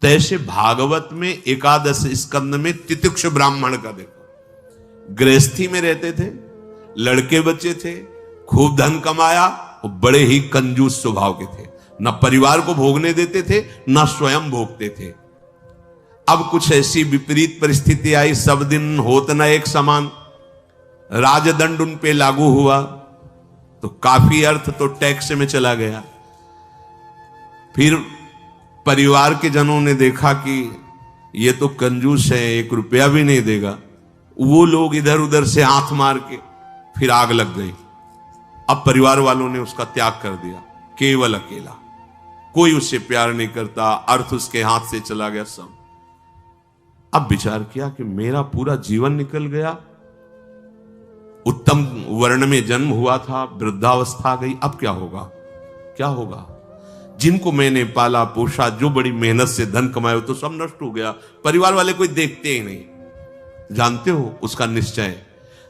तैसे भागवत में एकादश स्कंद में तितिक्ष ब्राह्मण का देखो, गृहस्थी में रहते थे, लड़के बच्चे थे, खूब धन कमाया और बड़े ही कंजूस स्वभाव के थे, न परिवार को भोगने देते थे न स्वयं भोगते थे। अब कुछ ऐसी विपरीत परिस्थिति आई, सब दिन होत न एक समान, राजदंड उन पे लागू हुआ तो काफी अर्थ तो टैक्स में चला गया। फिर परिवार के जनों ने देखा कि ये तो कंजूस है, 1 रुपया भी नहीं देगा। वो लोग इधर उधर से हाथ मार के फिर आग लग गई। अब परिवार वालों ने उसका त्याग कर दिया, केवल अकेला, कोई उससे प्यार नहीं करता, अर्थ उसके हाथ से चला गया सब। अब विचार किया कि मेरा पूरा जीवन निकल गया, उत्तम वर्ण में जन्म हुआ था, वृद्धावस्था आ गई, अब क्या होगा, क्या होगा? जिनको मैंने पाला पोषा, जो बड़ी मेहनत से धन कमाया, तो सब नष्ट हो गया। परिवार वाले कोई देखते ही नहीं। जानते हो उसका निश्चय,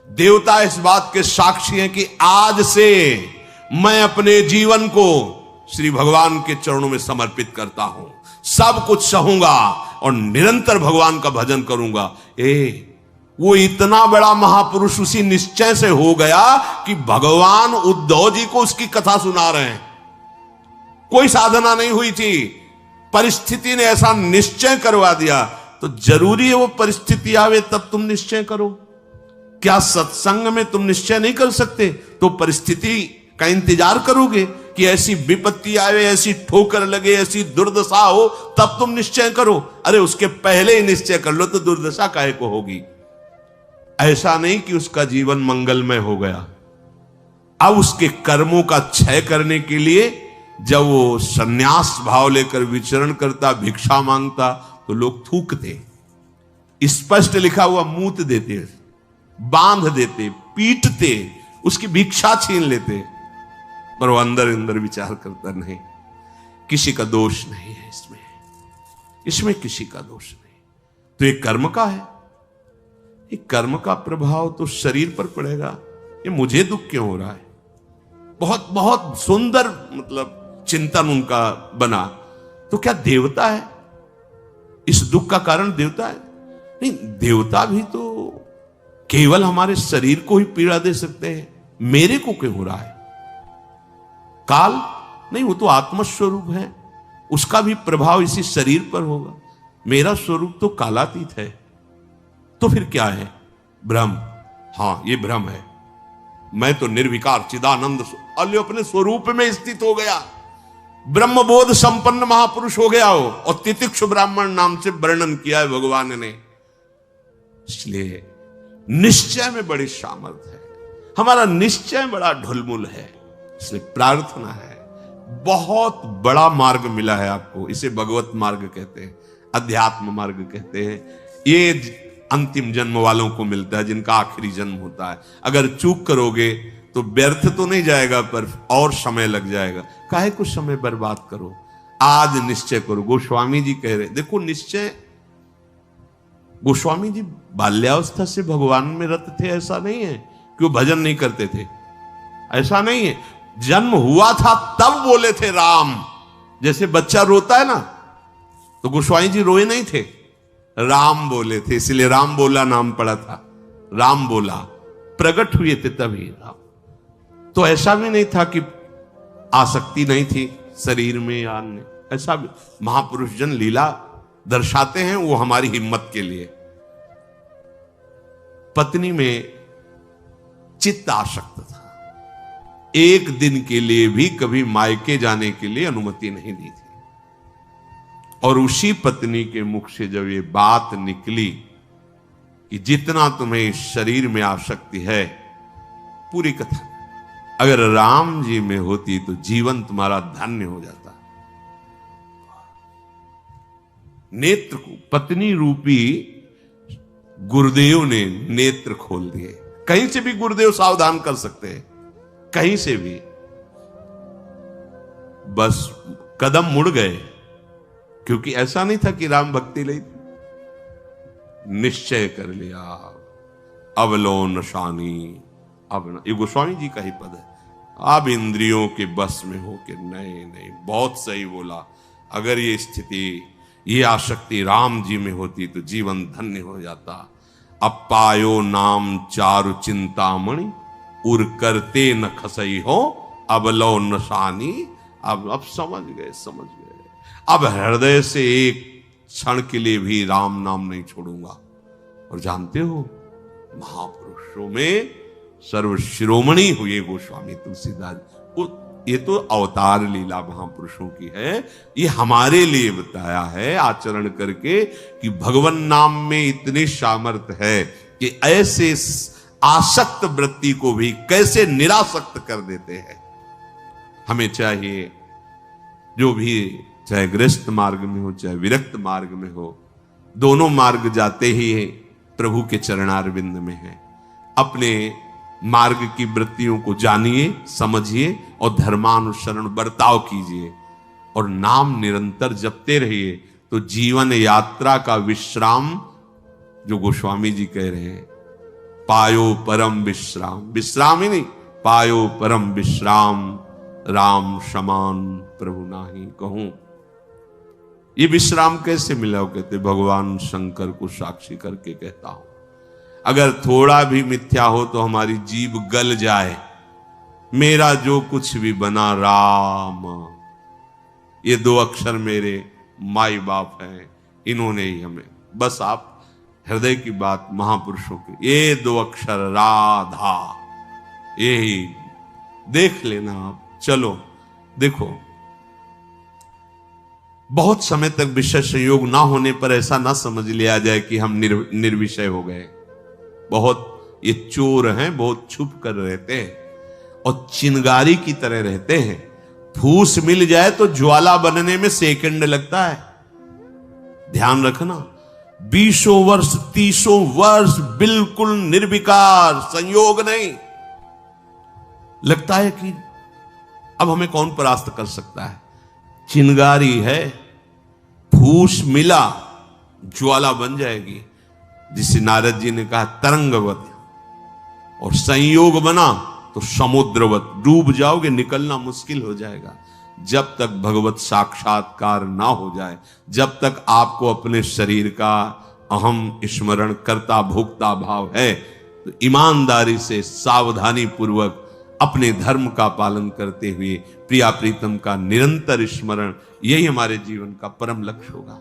देवता इस बात के साक्षी हैं कि आज से मैं अपने जीवन को श्री भगवान के चरणों में समर्पित करता हूं, सब कुछ सहूंगा और निरंतर भगवान का भजन करूंगा। वो इतना बड़ा महापुरुष उसी निश्चय से हो गया कि भगवान उद्धव जी को उसकी कथा सुना रहे हैं। कोई साधना नहीं हुई थी, परिस्थिति ने ऐसा निश्चय करवा दिया। तो जरूरी है वो परिस्थिति आवे तब तुम निश्चय करो। क्या सत्संग में तुम निश्चय नहीं कर सकते? तो परिस्थिति का इंतजार करोगे कि ऐसी विपत्ति आवे, ऐसी ठोकर लगे, ऐसी दुर्दशा हो, तब तुम निश्चय करो? अरे उसके पहले ही निश्चय कर लो तो दुर्दशा काहे को होगी। ऐसा नहीं कि उसका जीवन मंगलमय हो गया। अब उसके कर्मों का क्षय करने के लिए जब वो संन्यास भाव लेकर विचरण करता, भिक्षा मांगता, तो लोग थूकते, स्पष्ट लिखा हुआ मूत देते, बांध देते, पीटते, उसकी भिक्षा छीन लेते। पर वो अंदर अंदर विचार करता, नहीं, किसी का दोष नहीं है इसमें, इसमें किसी का दोष नहीं। तो ये कर्म का है, ये कर्म का प्रभाव तो शरीर पर पड़ेगा। ये मुझे दुख क्यों हो रहा है? बहुत बहुत सुंदर मतलब चिंतन उनका बना। तो क्या देवता है? इस दुख का कारण देवता है? नहीं, देवता भी तो केवल हमारे शरीर को ही पीड़ा दे सकते हैं। मेरे को क्यों हो रहा है? काल नहीं, वो तो आत्मस्वरूप है, उसका भी प्रभाव इसी शरीर पर होगा। मेरा स्वरूप तो कालातीत है। तो फिर क्या है? भ्रम। हां, ये भ्रम है। मैं तो निर्विकार चिदानंद अल्यो अपने स्वरूप में स्थित हो गया, ब्रह्मबोध संपन्न महापुरुष हो गया हो। और तितिक्ष ब्राह्मण नाम से वर्णन किया है भगवान ने। इसलिए निश्चय में बड़ी सामर्थ्य है, हमारा निश्चय बड़ा ढुलमुल है। इसलिए प्रार्थना है, बहुत बड़ा मार्ग मिला है आपको, इसे भगवत मार्ग कहते हैं, अध्यात्म मार्ग कहते हैं। ये अंतिम जन्म वालों को मिलता है, जिनका आखिरी जन्म होता है। अगर चूक करोगे तो व्यर्थ तो नहीं जाएगा, पर और समय लग जाएगा। काहे कुछ समय बर्बाद करो, आज निश्चय करो। गोस्वामी जी कह रहे, देखो निश्चय, गोस्वामी जी बाल्यावस्था से भगवान में रत थे, ऐसा नहीं है कि वो भजन नहीं करते थे, ऐसा नहीं है। जन्म हुआ था तब बोले थे राम, जैसे बच्चा रोता है ना, तो गोस्वामी जी रोए नहीं थे, राम बोले थे, इसलिए राम बोला नाम पड़ा था। राम बोला, प्रकट हुए थे तभी राम। तो ऐसा भी नहीं था कि आसक्ति नहीं थी शरीर में या अन्य, ऐसा भी महापुरुष जन लीला दर्शाते हैं, वो हमारी हिम्मत के लिए। पत्नी में चित्त आसक्त था, एक दिन के लिए भी कभी मायके जाने के लिए अनुमति नहीं दी थी। और उसी पत्नी के मुख से जब ये बात निकली कि जितना तुम्हें इस शरीर में आसक्ति है, पूरी कथा अगर राम जी में होती तो जीवन तुम्हारा धन्य हो जाता। नेत्र को पत्नी रूपी गुरुदेव ने नेत्र खोल दिए। कहीं से भी गुरुदेव सावधान कर सकते हैं, कहीं से भी, बस कदम मुड़ गए। क्योंकि ऐसा नहीं था कि राम भक्ति ली, निश्चय कर लिया, अवलोन शानी। अब ये गोस्वामी जी का ही पद है, अब इंद्रियों के बस में हो के नहीं नहीं, बहुत सही बोला। अगर ये स्थिति ये आसक्ति राम जी में होती तो जीवन धन्य हो जाता। अब पायो नाम चारु चिंतामणि, उर करते न खसई हो, अब लो नशानी। अब समझ गए, समझ गए। अब हृदय से एक क्षण के लिए भी राम नाम नहीं छोड़ूंगा। और जानते हो, महापुरुषों में सर्वशिरोमणि हुए गोस्वामी तुलसीदास। ये तो अवतार लीला महापुरुषों की है, ये हमारे लिए बताया है आचरण करके कि भगवान नाम में इतनी सामर्थ्य है कि ऐसे आसक्त वृत्ति को भी कैसे निरासक्त कर देते हैं। हमें चाहिए जो भी, चाहे गृहस्थ मार्ग में हो चाहे विरक्त मार्ग में हो, दोनों मार्ग जाते ही प्रभु के चरणारविंद में है। अपने मार्ग की वृत्तियों को जानिए, समझिए और धर्मानुसरण बर्ताव कीजिए और नाम निरंतर जपते रहिए। तो जीवन यात्रा का विश्राम, जो गोस्वामी जी कह रहे हैं, पायो परम विश्राम, विश्राम ही नहीं, पायो परम विश्राम, राम समान प्रभु नाही कहूं। ये विश्राम कैसे मिला? कहते भगवान शंकर को साक्षी करके कहता हूं। अगर थोड़ा भी मिथ्या हो तो हमारी जीभ गल जाए, मेरा जो कुछ भी बना राम, ये दो अक्षर मेरे माई बाप हैं, इन्होंने ही हमें, बस आप हृदय की बात महापुरुषों की, ये दो अक्षर राधा, यही देख लेना आप। चलो देखो, बहुत समय तक विषय संयोग ना होने पर ऐसा ना समझ लिया जाए कि हम निर्विषय हो गए। बहुत ये चोर हैं, बहुत छुप कर रहते हैं और चिंगारी की तरह रहते हैं। फूस मिल जाए तो ज्वाला बनने में सेकंड लगता है। ध्यान रखना, 20 वर्ष 30 वर्ष बिल्कुल निर्विकार, संयोग नहीं। लगता है कि अब हमें कौन परास्त कर सकता है। चिंगारी है, फूस मिला ज्वाला बन जाएगी, जिसे नारद जी ने कहा तरंगवत, और संयोग बना तो समुद्रवत, डूब जाओगे, निकलना मुश्किल हो जाएगा। जब तक भगवत साक्षात्कार ना हो जाए, जब तक आपको अपने शरीर का अहम स्मरण करता भोक्ता भाव है, तो ईमानदारी से सावधानी पूर्वक अपने धर्म का पालन करते हुए प्रिया प्रीतम का निरंतर स्मरण, यही हमारे जीवन का परम लक्ष्य होगा।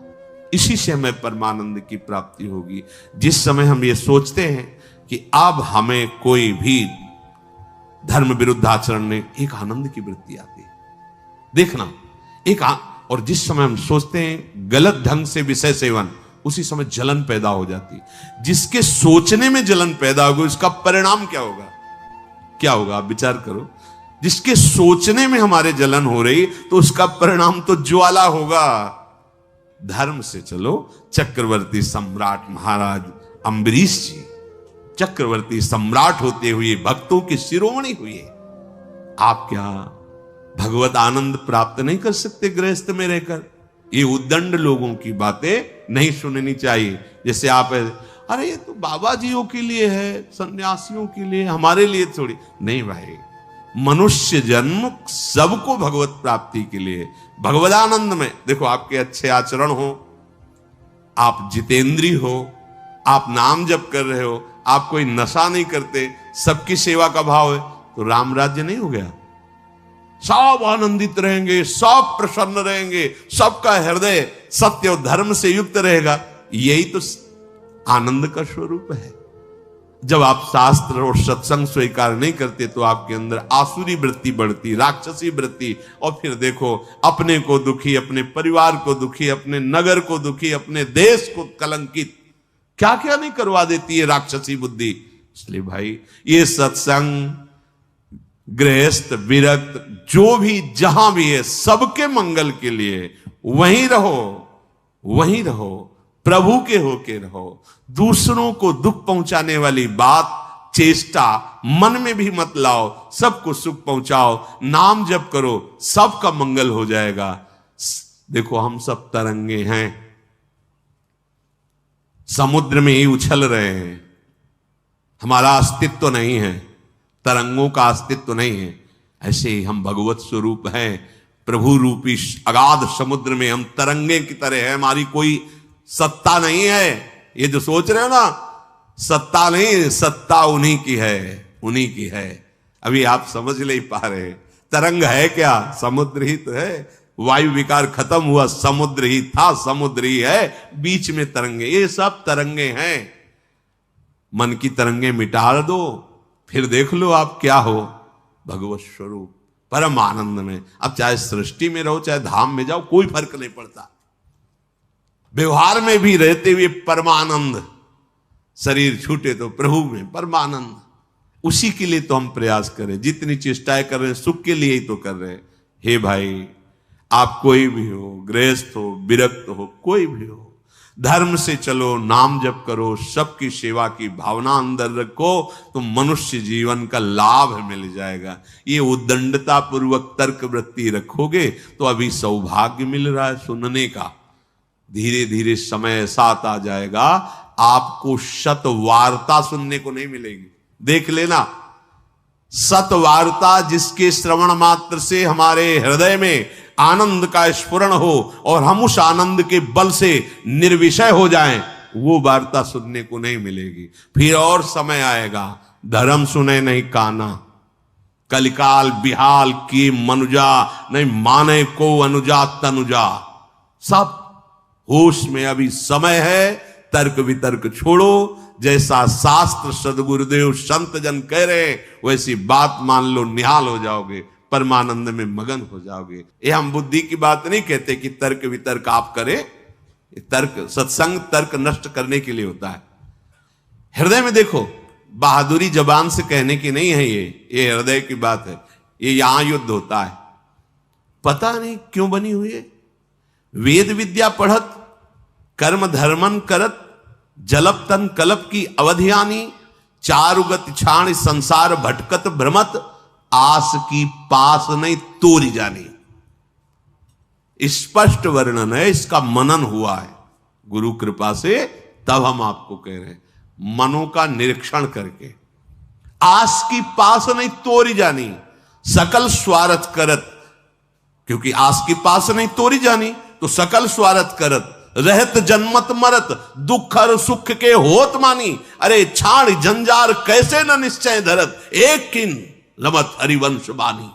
इसी से हमें परमानंद की प्राप्ति होगी। जिस समय हम ये सोचते हैं कि अब हमें कोई भी धर्म विरुद्ध आचरण में, एक आनंद की वृत्ति आती है। देखना और जिस समय हम सोचते हैं गलत ढंग से विषय सेवन, उसी समय जलन पैदा हो जाती है। जिसके सोचने में जलन पैदा होगी, उसका परिणाम क्या होगा? क्या होगा आप विचार करो। जिसके सोचने में हमारे जलन हो रही, तो उसका परिणाम तो ज्वाला होगा। धर्म से चलो। चक्रवर्ती सम्राट महाराज अम्बरीश जी चक्रवर्ती सम्राट होते हुए भक्तों के शिरोमणि हुए। आप क्या भगवत आनंद प्राप्त नहीं कर सकते गृहस्थ में रहकर? ये उद्दंड लोगों की बातें नहीं सुननी चाहिए। जैसे आप, अरे ये तो बाबा जियों के लिए है, सन्यासियों के लिए, हमारे लिए थोड़ी नहीं। भाई, मनुष्य जन्म सबको भगवत प्राप्ति के लिए, भगवदानंद में। देखो, आपके अच्छे आचरण हो, आप जितेंद्री हो, आप नाम जप कर रहे हो, आप कोई नशा नहीं करते, सबकी सेवा का भाव है, तो राम राज्य नहीं हो गया? सब आनंदित रहेंगे, सब प्रसन्न रहेंगे, सबका हृदय सत्य और धर्म से युक्त रहेगा। यही तो आनंद का स्वरूप है। जब आप शास्त्र और सत्संग स्वीकार नहीं करते, तो आपके अंदर आसुरी वृत्ति बढ़ती, राक्षसी वृत्ति, और फिर देखो अपने को दुखी, अपने परिवार को दुखी, अपने नगर को दुखी, अपने देश को कलंकित, क्या क्या नहीं करवा देती है राक्षसी बुद्धि। इसलिए भाई, ये सत्संग, गृहस्थ, विरक्त, जो भी जहां भी है, सबके मंगल के लिए वहीं रहो, वहीं रहो, प्रभु के होके रहो। दूसरों को दुख पहुंचाने वाली बात, चेष्टा मन में भी मत लाओ। सबको सुख पहुंचाओ, नाम जप करो, सबका मंगल हो जाएगा। देखो, हम सब तरंगे हैं, समुद्र में ही उछल रहे हैं, हमारा अस्तित्व नहीं है, तरंगों का अस्तित्व नहीं है। ऐसे ही हम भगवत स्वरूप हैं, प्रभु रूपी अगाध समुद्र में हम तरंगे की तरह है, हमारी कोई सत्ता नहीं है। ये जो सोच रहे हो ना, सत्ता नहीं, सत्ता उन्हीं की है, उन्हीं की है। अभी आप समझ नहीं पा रहे। तरंग है क्या? समुद्र ही तो है। वायु विकार खत्म हुआ, समुद्र ही था, समुद्र ही है, बीच में तरंगे। ये सब तरंगे हैं। मन की तरंगे मिटा दो, फिर देख लो आप क्या हो, भगवत स्वरूप परम आनंद में। अब चाहे सृष्टि में रहो, चाहे धाम में जाओ, कोई फर्क नहीं पड़ता। व्यवहार में भी रहते हुए परमानंद, शरीर छूटे तो प्रभु में परमानंद। उसी के लिए तो हम प्रयास करें, जितनी चेष्टाएं कर रहे हैं सुख के लिए ही तो कर रहे हैं। हे भाई, आप कोई भी हो, गृहस्थ हो, विरक्त हो, कोई भी हो, धर्म से चलो, नाम जप करो, सबकी सेवा की भावना अंदर रखो, तो मनुष्य जीवन का लाभ मिल जाएगा। ये उद्दंडता पूर्वक तर्क वृत्ति रखोगे तो अभी सौभाग्य मिल रहा है सुनने का। धीरे धीरे समय ऐसा आ जाएगा, आपको शत वार्ता सुनने को नहीं मिलेगी। देख लेना, सत वार्ता जिसके श्रवण मात्र से हमारे हृदय में आनंद का स्फुरण हो और हम उस आनंद के बल से निर्विषय हो जाएं, वो वार्ता सुनने को नहीं मिलेगी। फिर और समय आएगा, धर्म सुने नहीं काना, कलिकाल बिहाल की मनुजा, नहीं माने को अनुजा तनुजा। सब होश में अभी समय है, तर्क वितर्क छोड़ो। जैसा शास्त्र सदगुरुदेव संत जन कह रहे वैसी बात मान लो, निहाल हो जाओगे, परमानंद में मगन हो जाओगे। ये हम बुद्धि की बात नहीं कहते कि तर्क वितर्क आप करें। तर्क, सत्संग तर्क नष्ट करने के लिए होता है। हृदय में देखो, बहादुरी जबान से कहने की नहीं है, ये हृदय की बात है। ये यहां युद्ध होता है, पता नहीं क्यों बनी हुई है। वेद विद्या पढ़त, कर्म धर्मन करत, जलप तन कलप की अवधियानी, चारुगत छाण संसार भटकत भ्रमत, आस की पास नहीं तोरी जानी। स्पष्ट वर्णन है, इसका मनन हुआ है गुरु कृपा से, तब हम आपको कह रहे हैं, मनों का निरीक्षण करके। आस की पास नहीं तोरी जानी, सकल स्वार्थ करत, क्योंकि आस की पास नहीं तोरी जानी तो सकल स्वार्थ करत, रहत जन्मत मरत, दुख और सुख के होत मानी। अरे छाड़ जंजार कैसे न निश्चय धरत, एक किन लमत हरिवंश बानी।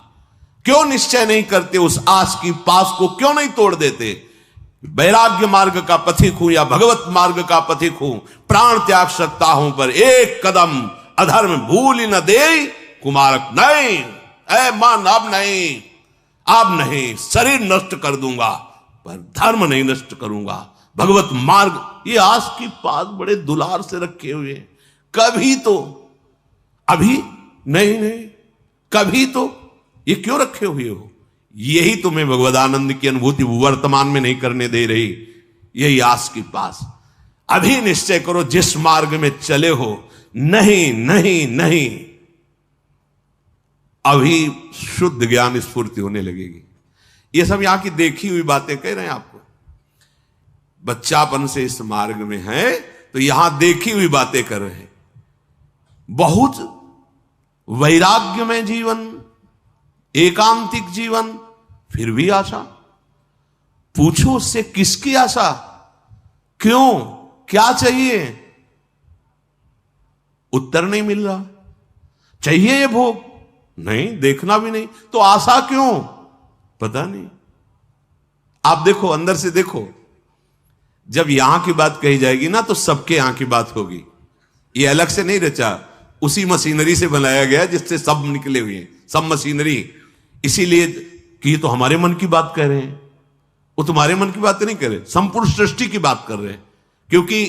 क्यों निश्चय नहीं करते, उस आस की पास को क्यों नहीं तोड़ देते? वैराग्य मार्ग का पथिक हूं या भगवत मार्ग का पथिक हूं, प्राण त्याग सकता हूं पर एक कदम अधर्म भूल न दे कुमारक नहीं। ऐ मन अब नहीं, अब नहीं, शरीर नष्ट कर दूंगा पर धर्म नहीं नष्ट करूंगा। भगवत मार्ग, ये आस की पास बड़े दुलार से रखे हुए हैं। कभी तो, अभी नहीं नहीं, कभी तो, ये क्यों रखे हुए हो? यही तुम्हें भगवदानंद की अनुभूति वर्तमान में नहीं करने दे रही। यही आस की पास। अभी निश्चय करो जिस मार्ग में चले हो, नहीं नहीं नहीं, अभी शुद्ध ज्ञान स्फूर्ति होने लगेगी। ये सब यहां की देखी हुई बातें कह रहे हैं आपको। बच्चापन से इस मार्ग में है तो यहां देखी हुई बातें कर रहे हैं। बहुत वैराग्य में जीवन, एकांतिक जीवन, फिर भी आशा। पूछो उससे किसकी आशा, क्यों, क्या चाहिए? उत्तर नहीं मिल रहा। चाहिए ये भोग? नहीं, देखना भी नहीं, तो आशा क्यों? पता नहीं। आप देखो, अंदर से देखो, जब यहां की बात कही जाएगी ना तो सबके यहां की बात होगी। ये अलग से नहीं रचा, उसी मशीनरी से बनाया गया जिससे सब निकले हुए हैं, सब मशीनरी। इसीलिए कि ये तो हमारे मन की बात कह रहे हैं, वो तुम्हारे मन की बात नहीं कर रहे, संपूर्ण सृष्टि की बात कर रहे हैं। क्योंकि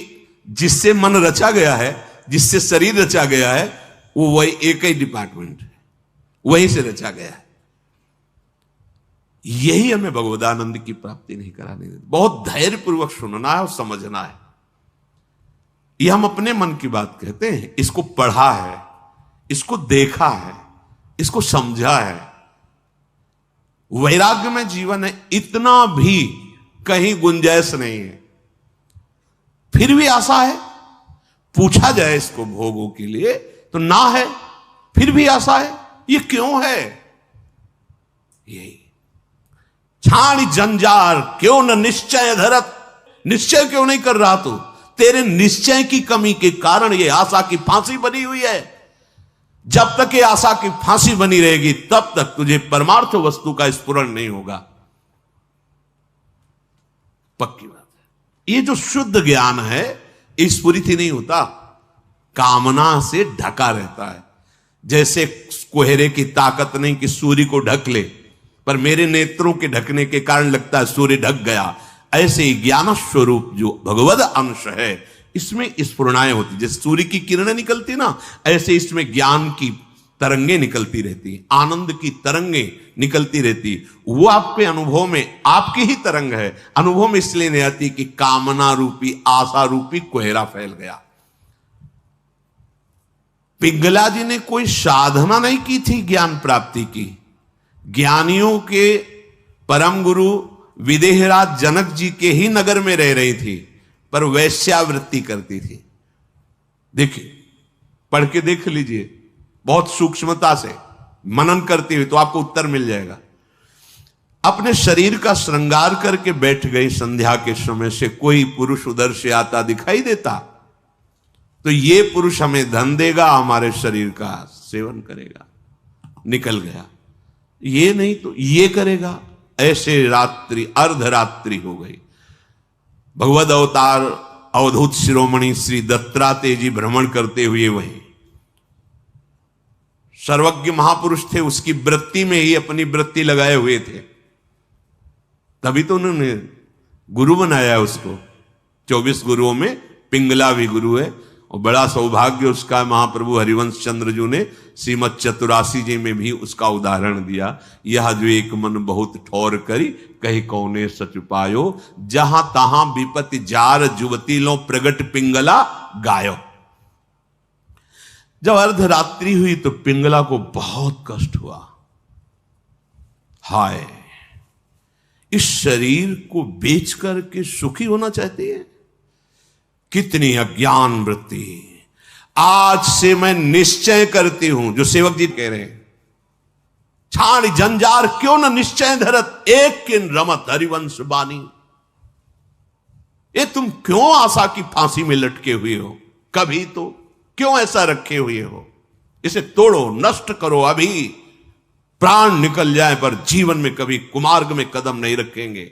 जिससे मन रचा गया है, जिससे शरीर रचा गया है, वो वही एक ही डिपार्टमेंट है, वहीं से रचा गया है। यही हमें भगवदानंद की प्राप्ति नहीं कराने देती। बहुत धैर्य पूर्वक सुनना है और समझना है। ये हम अपने मन की बात कहते हैं, इसको पढ़ा है, इसको देखा है, इसको समझा है। वैराग्य में जीवन है, इतना भी कहीं गुंजाइश नहीं है। फिर भी आशा है, पूछा जाए इसको भोगों के लिए तो ना है, फिर भी आशा है। ये क्यों है? यही छाणी जंजार क्यों न निश्चय धरत, निश्चय क्यों नहीं कर रहा तू? तेरे निश्चय की कमी के कारण ये आशा की फांसी बनी हुई है। जब तक ये आशा की फांसी बनी रहेगी तब तक तुझे परमार्थ वस्तु का स्फुरण नहीं होगा। पक्की बात है। ये जो शुद्ध ज्ञान है स्फुरित ही नहीं होता, कामना से ढका रहता है। जैसे कोहरे की ताकत नहीं कि सूर्य को ढक ले, पर मेरे नेत्रों के ढकने के कारण लगता है सूर्य ढक गया। ऐसे ही ज्ञान स्वरूप जो भगवद अंश है इसमें स्फुरणाएं होती, जैसे सूर्य की किरणें निकलती ना, ऐसे इसमें ज्ञान की तरंगे निकलती रहती, आनंद की तरंगे निकलती रहती। वो आपके अनुभव में आपकी ही तरंग है, अनुभव में इसलिए नहीं आती कि कामना रूपी आशा रूपी कोहरा फैल गया। पिंगला जी ने कोई साधना नहीं की थी ज्ञान प्राप्ति की। ज्ञानियों के परम गुरु विदेहराज जनक जी के ही नगर में रह रही थी, पर वैश्यावृत्ति करती थी। देखिए, पढ़ के देख लीजिए, बहुत सूक्ष्मता से मनन करती हुई तो आपको उत्तर मिल जाएगा। अपने शरीर का श्रृंगार करके बैठ गई। संध्या के समय से कोई पुरुष उधर से आता दिखाई देता तो ये पुरुष हमें धन देगा, हमारे शरीर का सेवन करेगा, निकल गया। ये नहीं तो ये करेगा। ऐसे रात्रि अर्धरात्रि हो गई। भगवद अवतार अवधूत शिरोमणि श्री दत्तात्रेय जी भ्रमण करते हुए वहीं सर्वज्ञ महापुरुष थे, उसकी वृत्ति में ही अपनी वृत्ति लगाए हुए थे, तभी तो उन्होंने गुरु बनाया उसको। 24 गुरुओं में पिंगला भी गुरु है, और बड़ा सौभाग्य उसका महाप्रभु हरिवंश चंद्र जी ने श्रीमद चतुरासी जी में भी उसका उदाहरण दिया। यह जो एक मन बहुत ठौर करी, कही कौने सच पायो, जहां तहां विपत्ति जार जुवती लो प्रगट पिंगला गायो। जब अर्धरात्रि हुई तो पिंगला को बहुत कष्ट हुआ। हाय, इस शरीर को बेच करके सुखी होना चाहती है, कितनी अज्ञान वृत्ति। आज से मैं निश्चय करती हूं, जो सेवक जी कह रहे हैं, छाण जंजार क्यों न निश्चय धरत, एक किन रमत हरिवंश बानी। ये तुम क्यों आशा की फांसी में लटके हुए हो? कभी तो क्यों ऐसा रखे हुए हो? इसे तोड़ो, नष्ट करो, अभी प्राण निकल जाए पर जीवन में कभी कुमार्ग में कदम नहीं रखेंगे।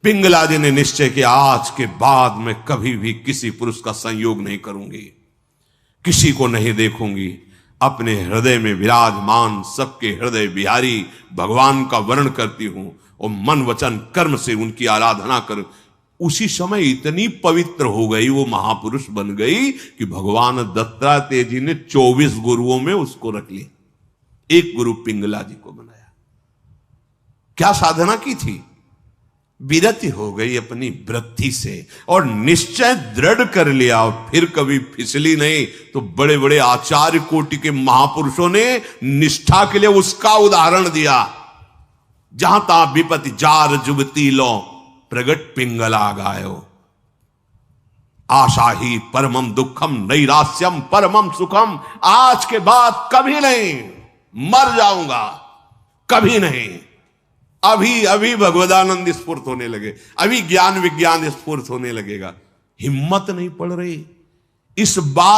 पिंगला जी ने निश्चय किया, आज के बाद मैं कभी भी किसी पुरुष का संयोग नहीं करूंगी, किसी को नहीं देखूंगी। अपने हृदय में विराजमान सबके हृदय बिहारी भगवान का वर्ण करती हूं और मन वचन कर्म से उनकी आराधना कर। उसी समय इतनी पवित्र हो गई, वो महापुरुष बन गई कि भगवान दत्तात्रेय जी ने 24 गुरुओं में उसको रख लिया, एक गुरु पिंगला जी को बनाया। क्या साधना की थी? विरति हो गई अपनी वृत्ति से और निश्चय दृढ़ कर लिया, और फिर कभी फिसली नहीं। तो बड़े बड़े आचार्य कोटि के महापुरुषों ने निष्ठा के लिए उसका उदाहरण दिया। जहां ता विपत्ति जार जुबती लो प्रगट पिंगला गायो, आशा ही परमम दुखम नैरास्यम परमम सुखम। आज के बाद कभी नहीं, मर जाऊंगा कभी नहीं। अभी अभी भगवदानंद स्फूर्त होने लगे, अभी ज्ञान विज्ञान स्फूर्त होने लगेगा। हिम्मत नहीं पड़ रही इस बात